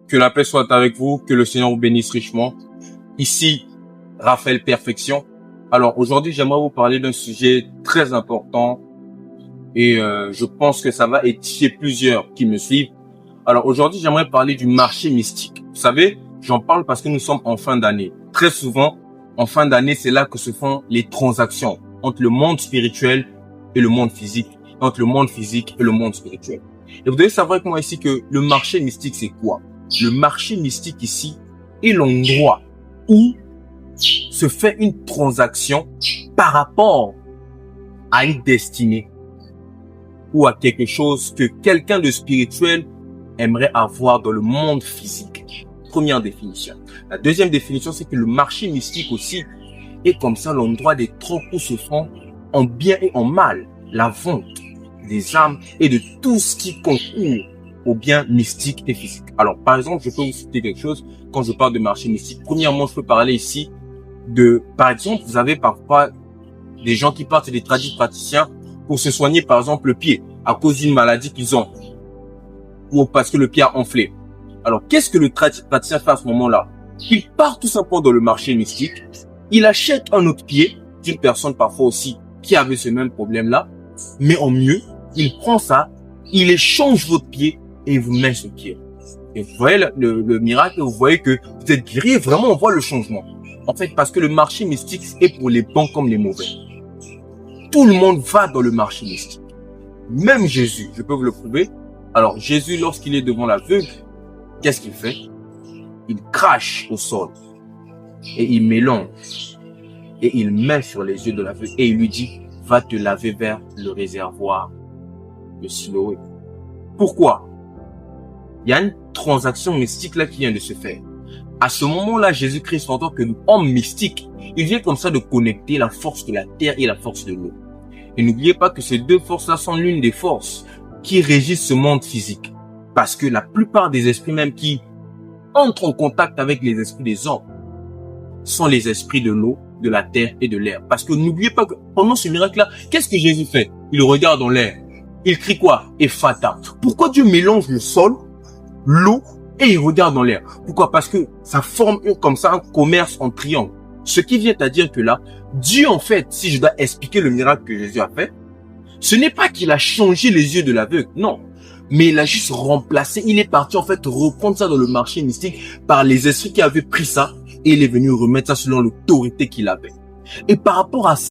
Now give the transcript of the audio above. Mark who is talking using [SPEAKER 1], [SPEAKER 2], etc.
[SPEAKER 1] Que la paix soit avec vous, que le Seigneur vous bénisse richement. Ici, Raphaël Perfection. Alors aujourd'hui, j'aimerais vous parler d'un sujet très important et je pense que ça va édifier plusieurs qui me suivent. Alors aujourd'hui, j'aimerais parler du marché mystique. Vous savez, j'en parle parce que nous sommes en fin d'année. Très souvent, en fin d'année, c'est là que se font les transactions entre le monde spirituel et le monde physique, entre le monde physique et le monde spirituel. Et vous devez savoir avec moi ici que le marché mystique, c'est quoi? Le marché mystique ici est l'endroit où se fait une transaction par rapport à une destinée ou à quelque chose que quelqu'un de spirituel aimerait avoir dans le monde physique. Première définition. La deuxième définition, c'est que le marché mystique aussi est comme ça l'endroit des trocs où se font en bien et en mal la vente des âmes et de tout ce qui concourt au bien mystique et physique. Alors, par exemple, je peux vous citer quelque chose quand je parle de marché mystique. Premièrement, je peux parler ici de, par exemple, vous avez parfois des gens qui partent des praticiens pour se soigner, par exemple, le pied à cause d'une maladie qu'ils ont ou parce que le pied a enflé. Alors, qu'est-ce que le praticien fait à ce moment-là? Il part tout simplement dans le marché mystique, il achète un autre pied d'une personne parfois aussi qui avait ce même problème-là, mais en mieux, il prend ça, il échange votre pied et il vous met ce pied. Et vous voyez le miracle, vous voyez que vous êtes guéri, vraiment on voit le changement. En fait, parce que le marché mystique est pour les bons comme les mauvais. Tout le monde va dans le marché mystique. Même Jésus, je peux vous le prouver. Alors Jésus, lorsqu'il est devant l'aveugle, qu'est-ce qu'il fait? Il crache au sol et il mélange et il met sur les yeux de l'aveugle et il lui dit, va te laver vers le réservoir de Siloé. Pourquoi? Il y a une transaction mystique là qui vient de se faire. À ce moment-là, Jésus-Christ, en tant qu'homme mystique, il vient comme ça de connecter la force de la terre et la force de l'eau. Et n'oubliez pas que ces deux forces-là sont l'une des forces qui régissent ce monde physique. Parce que la plupart des esprits même qui entrent en contact avec les esprits des hommes sont les esprits de l'eau, de la terre et de l'air. Parce que n'oubliez pas que pendant ce miracle-là, qu'est-ce que Jésus fait? Il regarde dans l'air. Il crie quoi? Ephata. Pourquoi Dieu mélange le sol, l'eau et il regarde dans l'air? Pourquoi? Parce que ça forme comme ça un commerce en triangle. Ce qui vient à dire que là, Dieu en fait, si je dois expliquer le miracle que Jésus a fait, ce n'est pas qu'il a changé les yeux de l'aveugle, non. Mais il a juste remplacé, il est parti en fait reprendre ça dans le marché mystique par les esprits qui avaient pris ça et il est venu remettre ça selon l'autorité qu'il avait. Et par rapport à ça,